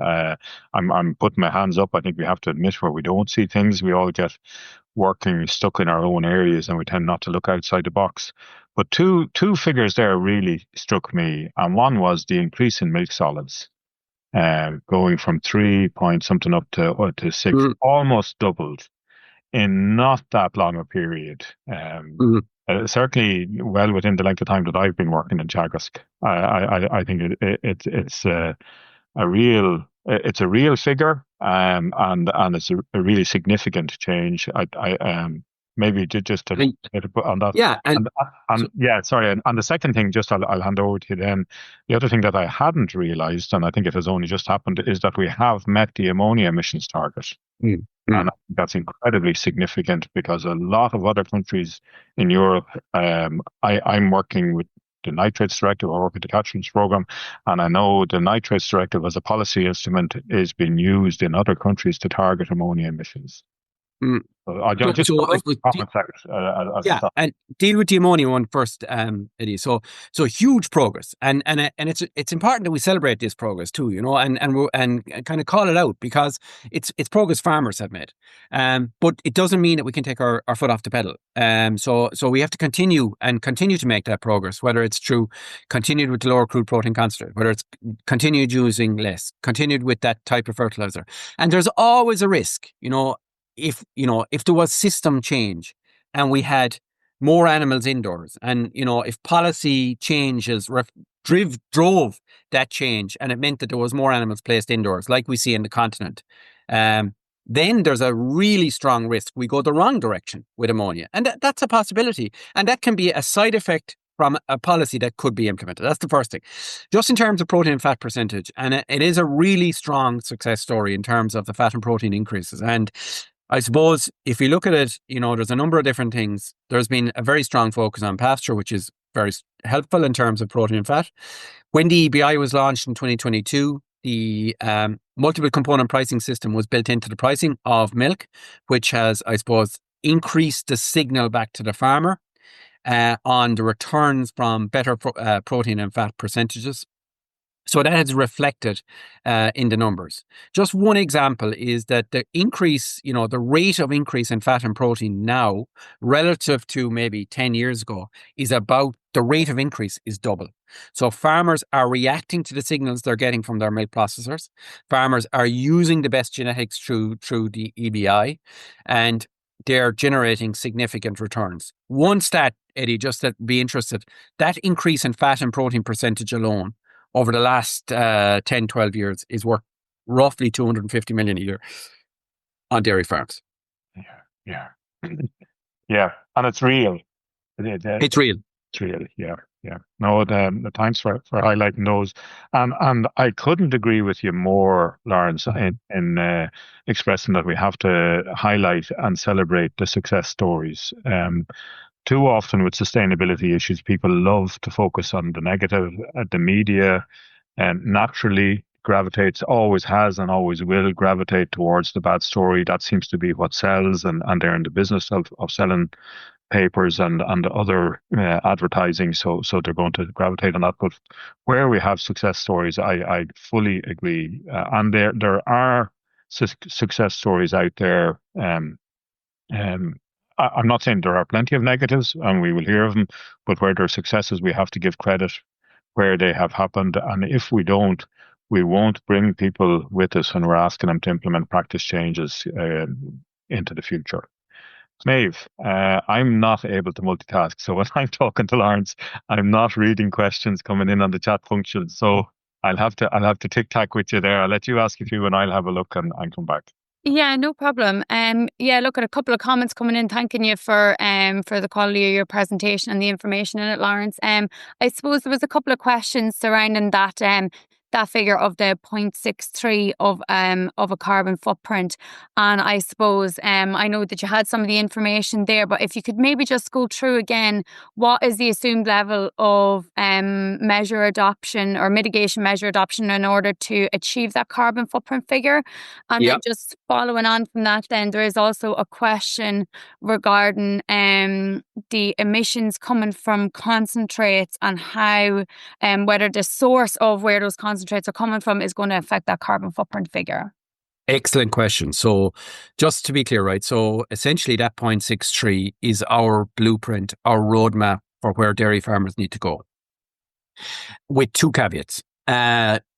I'm putting my hands up. I think we have to admit where we don't see things. We all get working stuck in our own areas, and we tend not to look outside the box. But two figures there really struck me, and one was the increase in milk solids, going from 3 point something up to 6, almost doubled in not that long a period. Certainly well within the length of time that I've been working in Teagasc. I think it's a real figure, and it's a really significant change. maybe just to put on that. Yeah, sorry. And the second thing, just I'll hand over to you then. The other thing that I hadn't realised, and I think it has only just happened, is that we have met the ammonia emissions target. And I think that's incredibly significant because a lot of other countries in Europe, I'm working with the Nitrates Directive, I work with the Catchments Programme, and I know the Nitrates Directive as a policy instrument is being used in other countries to target ammonia emissions. And deal with the ammonia one first, Eddie. So huge progress, and it's important that we celebrate this progress too, and kind of call it out because it's progress farmers have made, but it doesn't mean that we can take our foot off the pedal. So we have to continue to make that progress, whether it's through continued with the lower crude protein concentrate, whether it's continued using less, continued with that type of fertilizer, and there's always a risk, if there was system change and we had more animals indoors, and if policy changes drove that change and it meant that there was more animals placed indoors like we see in the continent, then there's a really strong risk we go the wrong direction with ammonia, and that's a possibility, and that can be a side effect from a policy that could be implemented. That's the first thing. Just in terms of protein and fat percentage, and it is a really strong success story in terms of the fat and protein increases. And I suppose if you look at it, there's a number of different things. There's been a very strong focus on pasture, which is very helpful in terms of protein and fat. When the EBI was launched in 2022, the multiple component pricing system was built into the pricing of milk, which has, I suppose, increased the signal back to the farmer on the returns from better protein and fat percentages. So that has reflected in the numbers. Just one example is that the increase, the rate of increase in fat and protein now relative to maybe 10 years ago is about the rate of increase is double. So farmers are reacting to the signals they're getting from their milk processors. Farmers are using the best genetics through the EBI, and they're generating significant returns. One stat, Eddie, just to be interested, that increase in fat and protein percentage alone over the last 10, 12 years is worth roughly 250 million a year on dairy farms. Yeah. And it's real. It's real. It's real, yeah. No, the thanks for highlighting those. And I couldn't agree with you more, Laurence, in expressing that we have to highlight and celebrate the success stories. Too often with sustainability issues, people love to focus on the negative. The media naturally gravitates, always has and always will gravitate towards the bad story. That seems to be what sells, and they're in the business of selling papers and other advertising. So they're going to gravitate on that. But where we have success stories, I fully agree. And there are success stories out there. I'm not saying there are plenty of negatives, and we will hear of them, but where there are successes, we have to give credit where they have happened. And if we don't, we won't bring people with us when we're asking them to implement practice changes into the future. Maebh, I'm not able to multitask. So when I'm talking to Laurence, I'm not reading questions coming in on the chat function. So I'll have to tic-tac with you there. I'll let you ask a few and I'll have a look and come back. Yeah, no problem. Look at a couple of comments coming in, thanking you for the quality of your presentation and the information in it, Laurence. I suppose there was a couple of questions surrounding that figure of the 0.63 of a carbon footprint, and I suppose I know that you had some of the information there, but if you could maybe just go through again, what is the assumed level of measure adoption or mitigation measure adoption in order to achieve that carbon footprint figure? And then just following on from that, then there is also a question regarding the emissions coming from concentrates and how whether the source of where those concentrates are coming from is going to affect that carbon footprint figure. Excellent question. So just to be clear, right? So essentially that 0.63 is our blueprint, our roadmap for where dairy farmers need to go, with two caveats.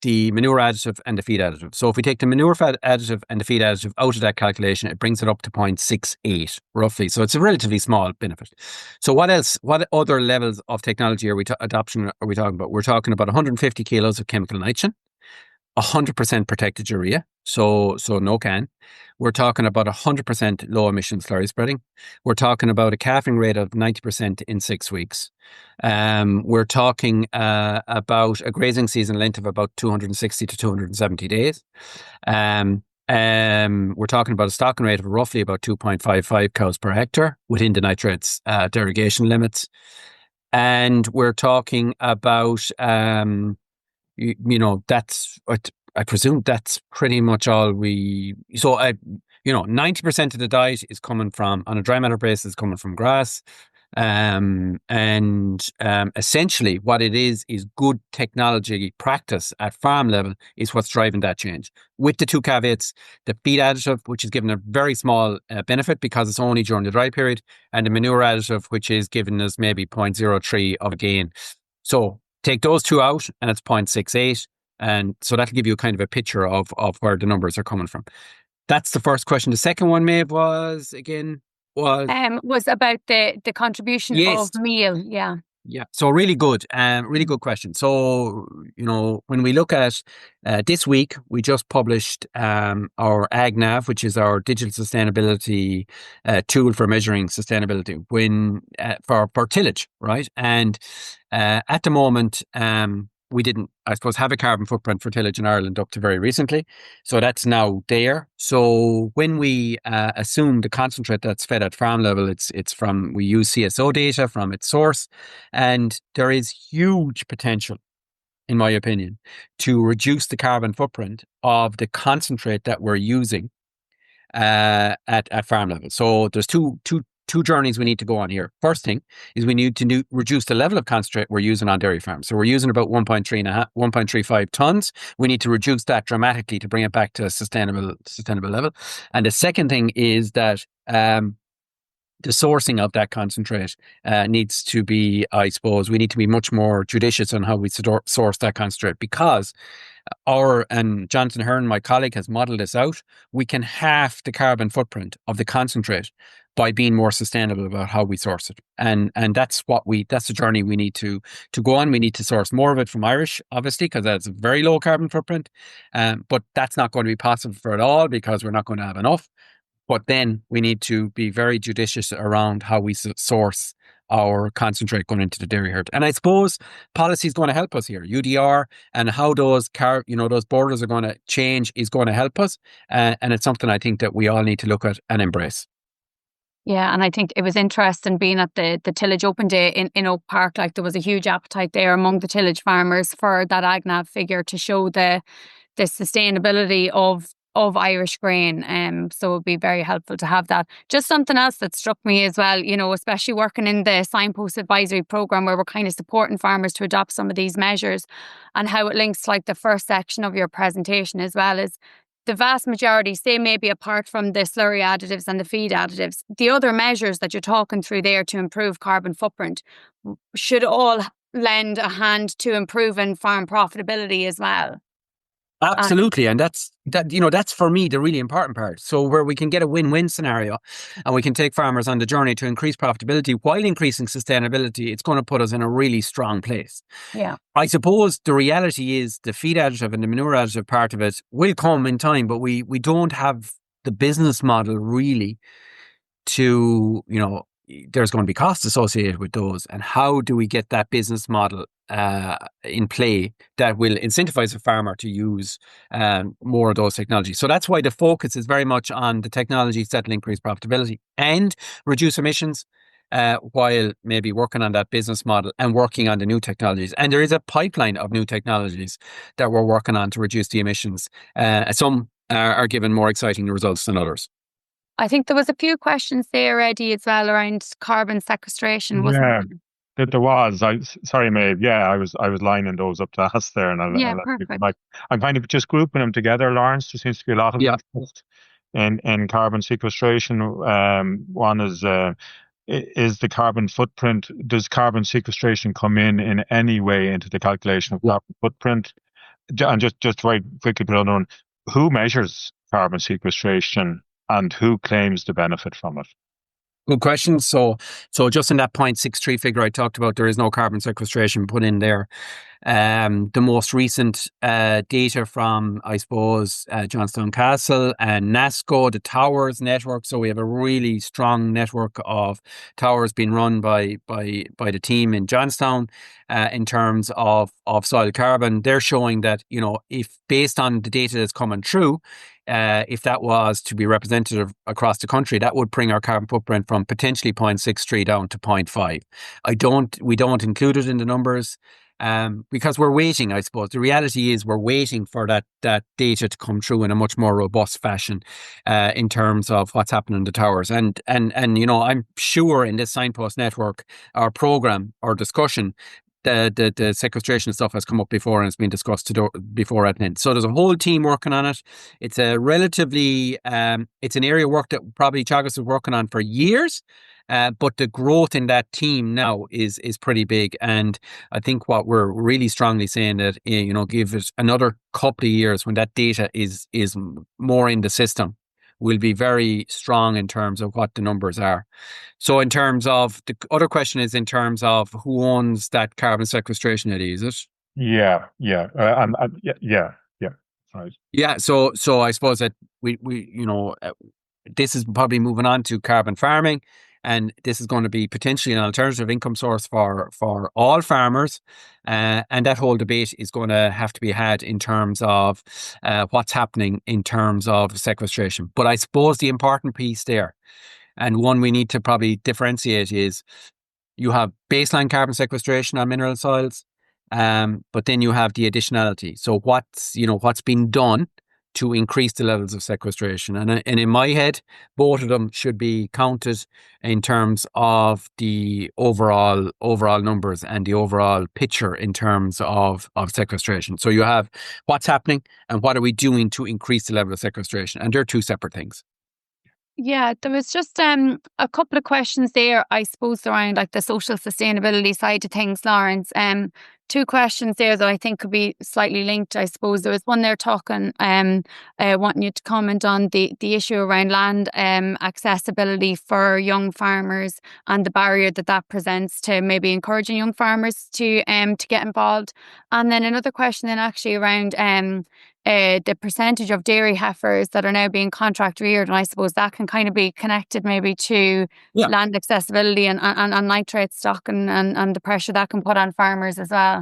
The manure additive and the feed additive. So if we take the manure additive and the feed additive out of that calculation, it brings it up to 0.68 roughly. So it's a relatively small benefit. So what other levels of technology adoption are we talking about? We're talking about 150 kilos of chemical nitrogen, 100% protected urea, so no can. We're talking about 100% low emission slurry spreading. We're talking about a calving rate of 90% in 6 weeks. We're talking about a grazing season length of about 260 to 270 days. We're talking about a stocking rate of roughly about 2.55 cows per hectare within the nitrates derogation limits. And we're talking about, that's what I presume that's pretty much all we. So 90% of the diet is coming from, on a dry matter basis, coming from grass. Essentially what it is good technology practice at farm level is what's driving that change. With the two caveats, the feed additive, which is given a very small benefit because it's only during the dry period, and the manure additive, which is giving us maybe 0.03 of a gain. So take those two out and it's 0.68. And so that'll give you kind of a picture of where the numbers are coming from. That's the first question. The second one, Maebh, was about the contribution of meal. Yeah. So really good question. So, when we look at this week, we just published our AgNav, which is our digital sustainability tool for measuring sustainability for tillage, right? And at the moment, we didn't, I suppose, have a carbon footprint for tillage in Ireland up to very recently. So that's now there. So when we assume the concentrate that's fed at farm level, we use CSO data from its source. And there is huge potential, in my opinion, to reduce the carbon footprint of the concentrate that we're using at farm level. So there's two journeys we need to go on here. First thing is we need to reduce the level of concentrate we're using on dairy farms. So we're using about 1.35 tons. We need to reduce that dramatically to bring it back to a sustainable level. And the second thing is that the sourcing of that concentrate needs to be, I suppose, we need to be much more judicious on how we source that concentrate, because and Jonathan Hearn, my colleague, has modeled this out. We can halve the carbon footprint of the concentrate by being more sustainable about how we source it. And that's the journey we need to go on. We need to source more of it from Irish, obviously, because that's a very low carbon footprint. But that's not going to be possible for it all because we're not going to have enough. But then we need to be very judicious around how we source our concentrate going into the dairy herd. And I suppose policy is going to help us here. UDR and how those borders are going to change is going to help us. And it's something I think that we all need to look at and embrace. Yeah, and I think it was interesting being at the Tillage Open Day in Oak Park. Like, there was a huge appetite there among the tillage farmers for that AgNav figure to show the sustainability of Irish grain. So it would be very helpful to have that. Just something else that struck me as well, especially working in the Signpost Advisory Programme, where we're kind of supporting farmers to adopt some of these measures, and how it links to like the first section of your presentation as well, is the vast majority, say maybe apart from the slurry additives and the feed additives, the other measures that you're talking through there to improve carbon footprint should all lend a hand to improving farm profitability as well. Absolutely. And that's for me the really important part. So where we can get a win-win scenario and we can take farmers on the journey to increase profitability while increasing sustainability, it's going to put us in a really strong place. Yeah. I suppose the reality is the feed additive and the manure additive part of it will come in time, but we don't have the business model really to, there's going to be costs associated with those. And how do we get that business model in play that will incentivize a farmer to use more of those technologies? So that's why the focus is very much on the technologies that will increase profitability and reduce emissions, while maybe working on that business model and working on the new technologies. And there is a pipeline of new technologies that we're working on to reduce the emissions. Some are given more exciting results than others. I think there was a few questions there, Eddie, as well, around carbon sequestration, wasn't there? There was. Sorry, Maebh. Yeah, I was lining those up to ask there, and perfect. I'm kind of just grouping them together, Laurence. There seems to be a lot of interest in carbon sequestration. One is the carbon footprint. Does carbon sequestration come in any way into the calculation of carbon footprint? And just very quickly put on, who measures carbon sequestration and who claims the benefit from it? Good question. So just in that 0.63 figure I talked about, there is no carbon sequestration put in there. The most recent data from, I suppose, Johnstone Castle and NASCO, the towers network. So we have a really strong network of towers being run by the team in Johnstown in terms of soil carbon. They're showing that, if based on the data that's coming through, if that was to be representative across the country, that would bring our carbon footprint from potentially 0.63 down to 0.5. We don't include it in the numbers. Because we're waiting, I suppose. The reality is we're waiting for that data to come through in a much more robust fashion in terms of what's happening in the towers. And I'm sure in this Signpost network, our program, our discussion, the sequestration stuff has come up before and it's been discussed before at length. So there's a whole team working on it. It's a relatively, it's an area of work that probably Teagasc was working on for years. But the growth in that team now is pretty big. And I think what we're really strongly saying that, give it another couple of years when that data is more in the system, we'll be very strong in terms of what the numbers are. So in terms of, the other question is in terms of who owns that carbon sequestration, Eddie, is it? Yeah. Yeah. Right. Yeah. So I suppose that we this is probably moving on to carbon farming. And this is going to be potentially an alternative income source for all farmers. And that whole debate is going to have to be had in terms of what's happening in terms of sequestration. But I suppose the important piece there, and one we need to probably differentiate, is you have baseline carbon sequestration on mineral soils, but then you have the additionality. So what's been done to increase the levels of sequestration. And in my head, both of them should be counted in terms of the overall numbers and the overall picture in terms of sequestration. So you have what's happening and what are we doing to increase the level of sequestration. And they're two separate things. Yeah, there was just a couple of questions there, I suppose, around like the social sustainability side of things, Laurence. Two questions there that I think could be slightly linked, I suppose. There was one there talking, wanting you to comment on the issue around land accessibility for young farmers and the barrier that presents to maybe encouraging young farmers to get involved. And then another question then actually around the percentage of dairy heifers that are now being contract reared, and I suppose that can kind of be connected maybe to land accessibility and nitrate stock and the pressure that can put on farmers as well.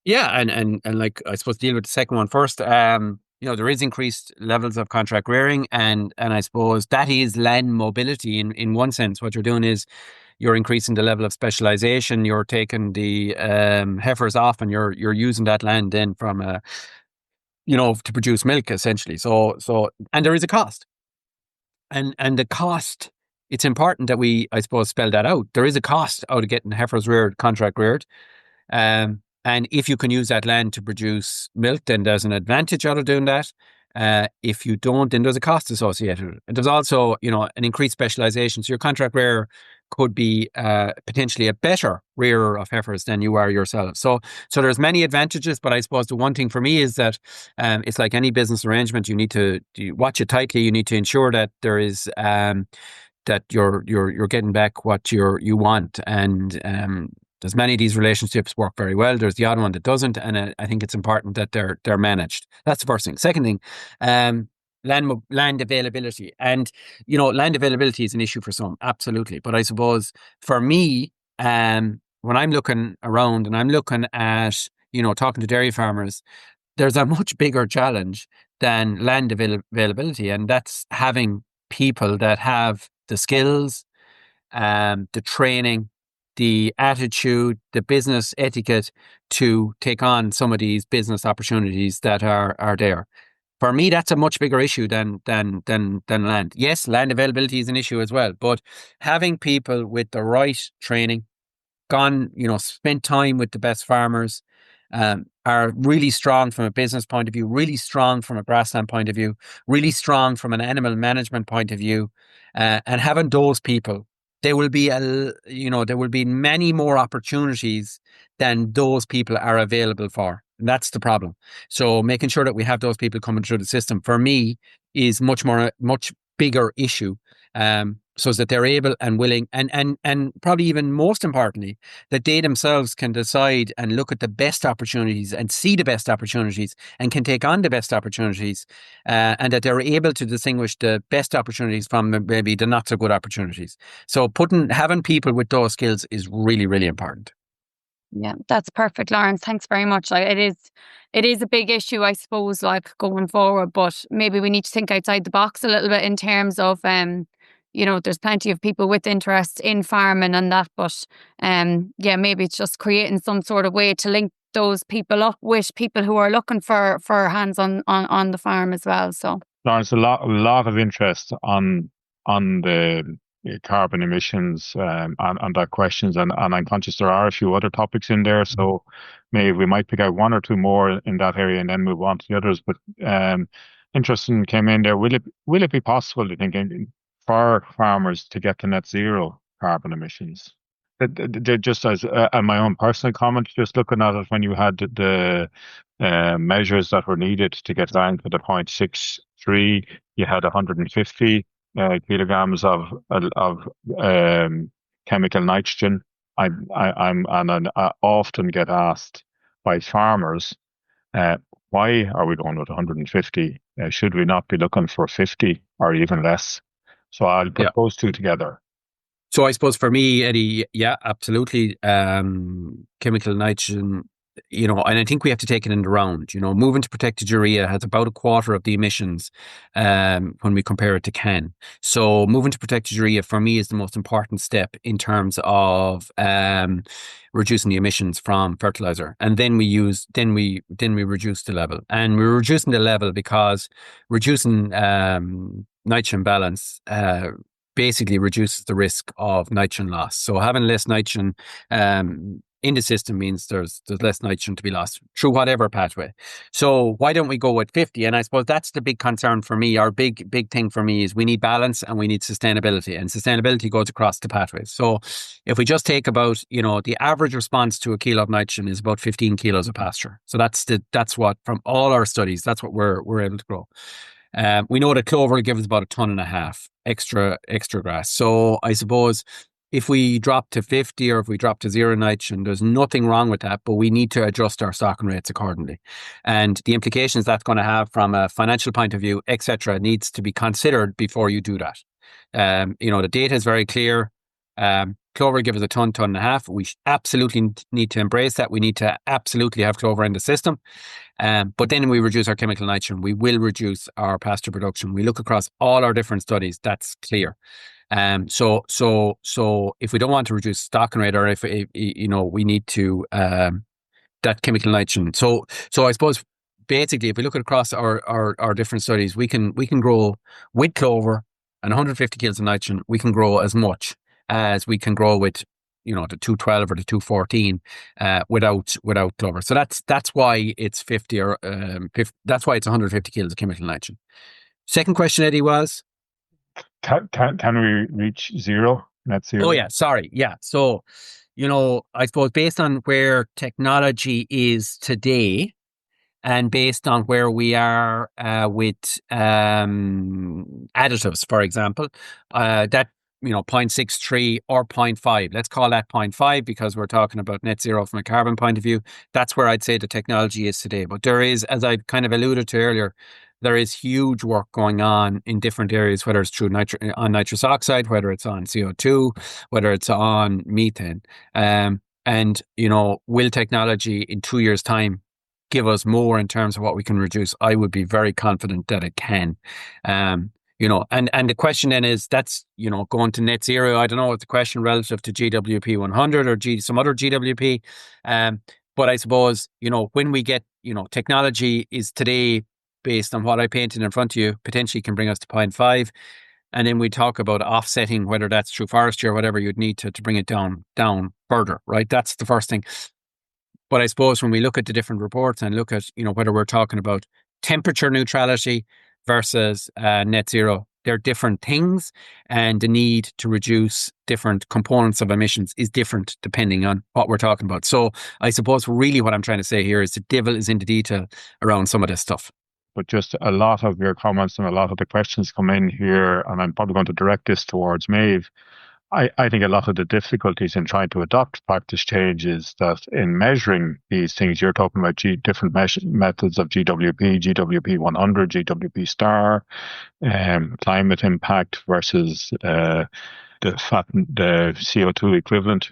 Yeah, and like, I suppose, deal with the second one first. There is increased levels of contract rearing, and I suppose that is land mobility in one sense. What you're doing is you're increasing the level of specialization. You're taking the heifers off, and you're using that land then from to produce milk essentially. So and there is a cost, and the cost. It's important that we, I suppose, spell that out. There is a cost out of getting heifers reared, contract reared. And if you can use that land to produce milk, then there's an advantage out of doing that. If you don't, then there's a cost associated with it. And there's also, an increased specialization. So your contract rearer could be potentially a better rearer of heifers than you are yourself. So there's many advantages, but I suppose the one thing for me is that it's like any business arrangement. You need to watch it tightly. You need to ensure that there is that you're getting back what you want. And there's many of these relationships work very well. There's the odd one that doesn't, and I think it's important that they're managed. That's the first thing. Second thing, land availability, and land availability is an issue for some, absolutely. But I suppose for me, when I'm looking around and I'm looking at talking to dairy farmers, there's a much bigger challenge than land availability, and that's having people that have the skills, the training, the attitude, the business etiquette to take on some of these business opportunities that are there. For me, that's a much bigger issue than land. Yes, land availability is an issue as well, but having people with the right training, spent time with the best farmers, are really strong from a business point of view, really strong from a grassland point of view, really strong from an animal management point of view, and having those people, there will be many more opportunities than those people are available for. And that's the problem. So making sure that we have those people coming through the system, for me, is much bigger issue so that they're able and willing, and probably even most importantly, that they themselves can decide and look at the best opportunities and see the best opportunities and can take on the best opportunities, and that they're able to distinguish the best opportunities from maybe the not so good opportunities. So having people with those skills is really, really important. Yeah, that's perfect, Laurence. Thanks very much. It is a big issue, I suppose, like going forward, but maybe we need to think outside the box a little bit in terms of, there's plenty of people with interest in farming and that, but yeah, maybe it's just creating some sort of way to link those people up with people who are looking for hands on the farm as well. So There's a lot of interest on the carbon emissions and that questions, and I'm conscious there are a few other topics in there, so maybe we might pick out one or two more in that area and then move on to the others. But interesting came in there. Will it be possible, do you think, for farmers to get to net zero carbon emissions? Just as my own personal comment, just looking at it, when you had the measures that were needed to get down to the 0.63, you had 150 kilograms of chemical nitrogen. I often get asked by farmers, why are we going with 150? Should we not be looking for 50 or even less? So I'll put those two together. So I suppose for me, Eddie, yeah, absolutely. Chemical nitrogen, and I think we have to take it in the round. Moving to protected urea has about a quarter of the emissions when we compare it to CAN. So moving to protected urea for me is the most important step in terms of reducing the emissions from fertilizer. And then we reduce the level. And we're reducing the level because reducing nitrogen balance basically reduces the risk of nitrogen loss. So having less nitrogen in the system means there's less nitrogen to be lost through whatever pathway. So why don't we go with 50? And I suppose that's the big concern for me. Our big thing for me is we need balance and we need sustainability, and sustainability goes across the pathways. So if we just take about, the average response to a kilo of nitrogen is about 15 kilos of pasture. So that's what, from all our studies, that's what we're able to grow. We know that clover gives about 1.5 tons extra grass. So I suppose if we drop to 50 or if we drop to zero nitrogen, there's nothing wrong with that, but we need to adjust our stocking rates accordingly. And the implications that's going to have from a financial point of view, etc., needs to be considered before you do that. The data is very clear. Clover gives us 1.5 tons. We absolutely need to embrace that. We need to absolutely have clover in the system. But then we reduce our chemical nitrogen. We will reduce our pasture production. We look across all our different studies. That's clear. So if we don't want to reduce stocking rate, or if we need to that chemical nitrogen. So I suppose basically, if we look at across our different studies, we can grow with clover and 150 kilos of nitrogen. We can grow as much as we can grow with the 212 or the 214 without clover. So that's why it's 50 or 50, that's why it's 150 kilos of chemical nitrogen. Second question, Eddie, was can we reach net zero? Oh yeah, sorry, yeah. So I suppose based on where technology is today, and based on where we are with additives, for example, that 0.63 or 0.5. Let's call that 0.5 because we're talking about net zero from a carbon point of view. That's where I'd say the technology is today. But there is, as I kind of alluded to earlier, there is huge work going on in different areas, whether it's through on nitrous oxide, whether it's on CO2, whether it's on methane. And will technology in 2 years' time give us more in terms of what we can reduce? I would be very confident that it can. And the question then is, that's, going to net zero. I don't know what the question relative to GWP 100 or some other GWP. But I suppose, when we get, technology is today based on what I painted in front of you, potentially can bring us to 0.5. And then we talk about offsetting, whether that's through forestry or whatever you'd need to bring it down further, right? That's the first thing. But I suppose when we look at the different reports and look at, whether we're talking about temperature neutrality versus net zero, they're different things, and the need to reduce different components of emissions is different depending on what we're talking about. So I suppose really what I'm trying to say here is the devil is in the detail around some of this stuff. but just a lot of your comments and a lot of the questions come in here, and I'm probably going to direct this towards Maebh. I think a lot of the difficulties in trying to adopt practice change is that in measuring these things, you're talking about different methods of GWP, GWP 100, GWP star, climate impact versus the CO2 equivalent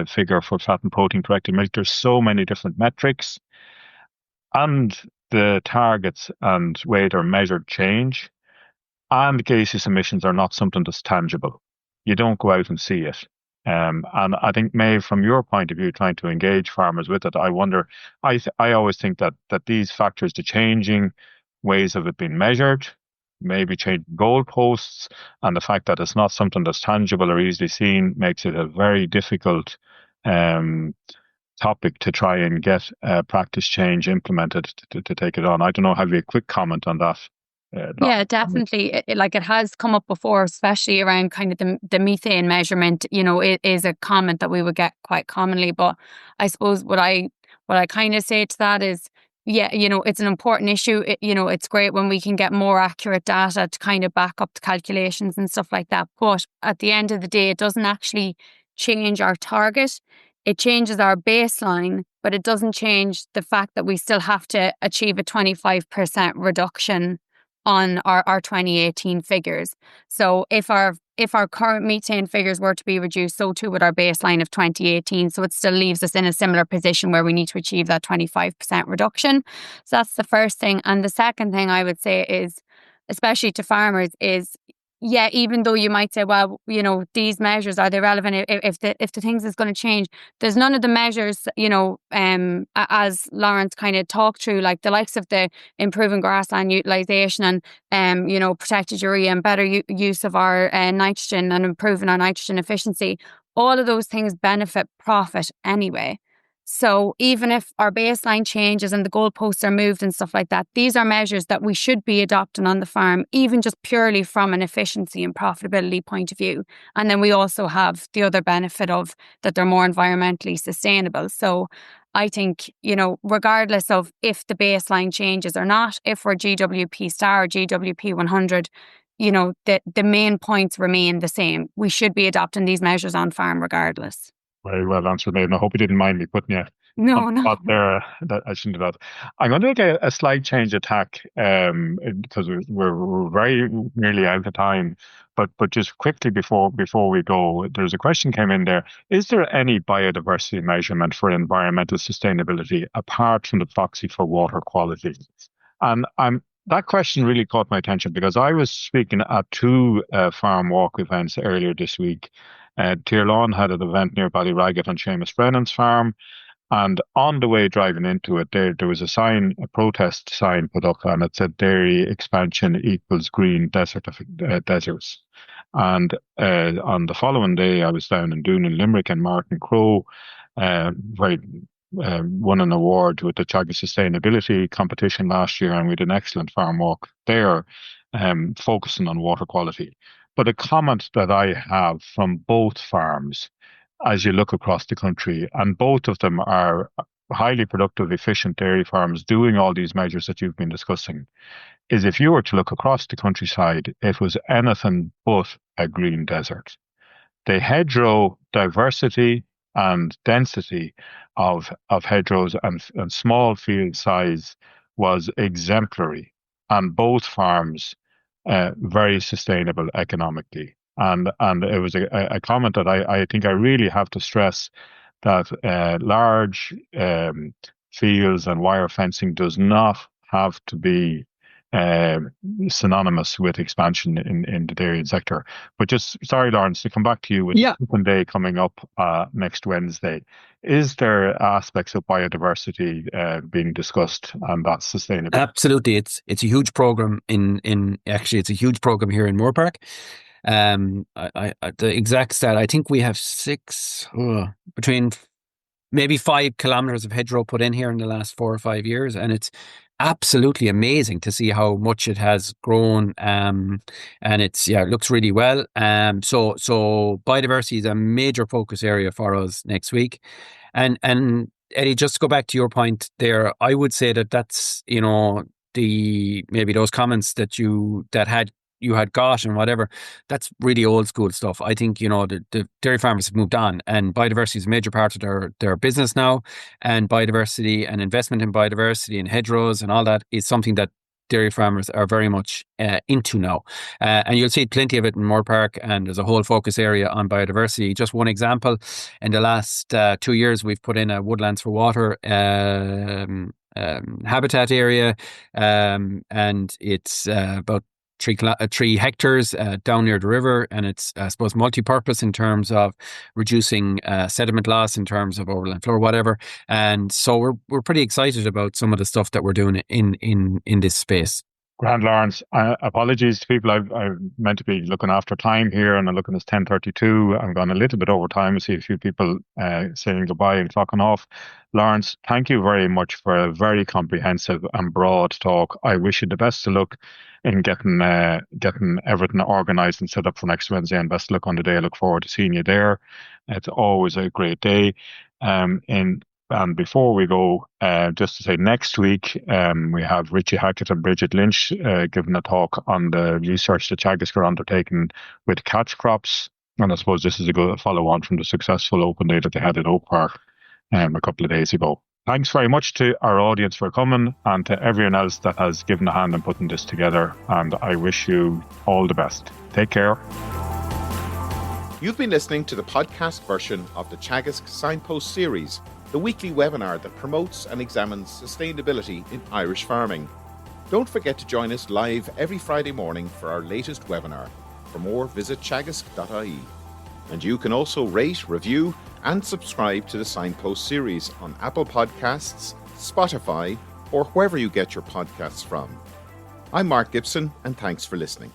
figure for fat and protein corrected milk. There's so many different metrics, and the targets and way they're measured change. And gaseous emissions are not something that's tangible. You don't go out and see it. And I think, Maebh, from your point of view, trying to engage farmers with it, I wonder, I always think that these factors, the changing ways of it being measured, maybe changing goalposts, and the fact that it's not something that's tangible or easily seen makes it a very difficult topic to try and get practice change implemented to take it on. I don't know, have you a quick comment on that? Yeah, definitely. It has come up before, especially around kind of the methane measurement. It is a comment that we would get quite commonly. But I suppose what I kind of say to that is, yeah, it's an important issue. It's great when we can get more accurate data to kind of back up the calculations and stuff like that. But at the end of the day, it doesn't actually change our target. It changes our baseline, but it doesn't change the fact that we still have to achieve a 25% reduction on our 2018 figures. So if our current methane figures were to be reduced, so too would our baseline of 2018. So it still leaves us in a similar position where we need to achieve that 25% reduction. So that's the first thing. And the second thing I would say is, especially to farmers, is, yeah, even though you might say, well, these measures, are they relevant if the things is going to change? There's none of the measures, as Laurence kind of talked through, like the likes of the improving grassland utilisation and, protected urea and better use of our nitrogen and improving our nitrogen efficiency. All of those things benefit profit anyway. So even if our baseline changes and the goalposts are moved and stuff like that, these are measures that we should be adopting on the farm, even just purely from an efficiency and profitability point of view. And then we also have the other benefit of that they're more environmentally sustainable. So I think, regardless of if the baseline changes or not, if we're GWP star or GWP 100, the main points remain the same. We should be adopting these measures on farm regardless. Very well answered, Maebh. I hope you didn't mind me putting you No. there. That I shouldn't have done. I'm going to make a slight change of tack because we're very nearly out of time. But just quickly before we go, there's a question came in there. Is there any biodiversity measurement for environmental sustainability apart from the proxy for water quality? And that question really caught my attention because I was speaking at two farm walk events earlier this week. Tier had an event near Ballyraggett on Seamus Brennan's farm, and on the way driving into it, there was a protest sign put up, and it said "Dairy expansion equals green deserts." And on the following day, I was down in Doon in Limerick, and Martin Crowe won an award with the Teagasc Sustainability competition last year, and we had an excellent farm walk there, focusing on water quality. But a comment that I have from both farms, as you look across the country, and both of them are highly productive, efficient dairy farms doing all these measures that you've been discussing, is if you were to look across the countryside, it was anything but a green desert. The hedgerow diversity and density of hedgerows and small field size was exemplary, and both farms very sustainable economically. And it was a comment that I think I really have to stress, that large fields and wire fencing does not have to be synonymous with expansion in the dairy sector. But just, sorry, Laurence, to come back to you with Open Day coming up next Wednesday. Is there aspects of biodiversity being discussed and that's sustainable? Absolutely. It's a huge program actually it's a huge program here in Moorepark. The exact stat, I think we have between maybe 5 kilometers of hedgerow put in here in the last 4 or 5 years, and it's absolutely amazing to see how much it has grown. And it looks really well. So biodiversity is a major focus area for us next week. And Eddie, just to go back to your point there, I would say that's, maybe those comments that you had got and whatever, that's really old school stuff. I think, the dairy farmers have moved on, and biodiversity is a major part of their business now. And biodiversity and investment in biodiversity and hedgerows and all that is something that dairy farmers are very much into now. And you'll see plenty of it in Moorepark, and there's a whole focus area on biodiversity. Just one example, in the last 2 years, we've put in a Woodlands for Water habitat area, and it's about 3 hectares down near the river, and it's, I suppose, multi-purpose in terms of reducing sediment loss, in terms of overland flow, whatever. And so we're pretty excited about some of the stuff that we're doing in this space. Grand, Laurence. Apologies to people. I'm meant to be looking after time here, and I'm looking at 10:32. I'm gone a little bit over time. I see a few people saying goodbye and clocking off. Laurence, thank you very much for a very comprehensive and broad talk. I wish you the best of luck in getting everything organised and set up for next Wednesday, and best of luck on the day. I look forward to seeing you there. It's always a great day. And before we go, just to say, next week we have Richie Hackett and Bridget Lynch giving a talk on the research that Teagasc are undertaking with catch crops. And I suppose this is a good follow-on from the successful open day that they had at Oak Park a couple of days ago. Thanks very much to our audience for coming, and to everyone else that has given a hand in putting this together. And I wish you all the best. Take care. You've been listening to the podcast version of the Teagasc Signpost Series, the weekly webinar that promotes and examines sustainability in Irish farming. Don't forget to join us live every Friday morning for our latest webinar. For more, visit teagasc.ie. And you can also rate, review, and subscribe to the Signpost Series on Apple Podcasts, Spotify, or wherever you get your podcasts from. I'm Mark Gibson, and thanks for listening.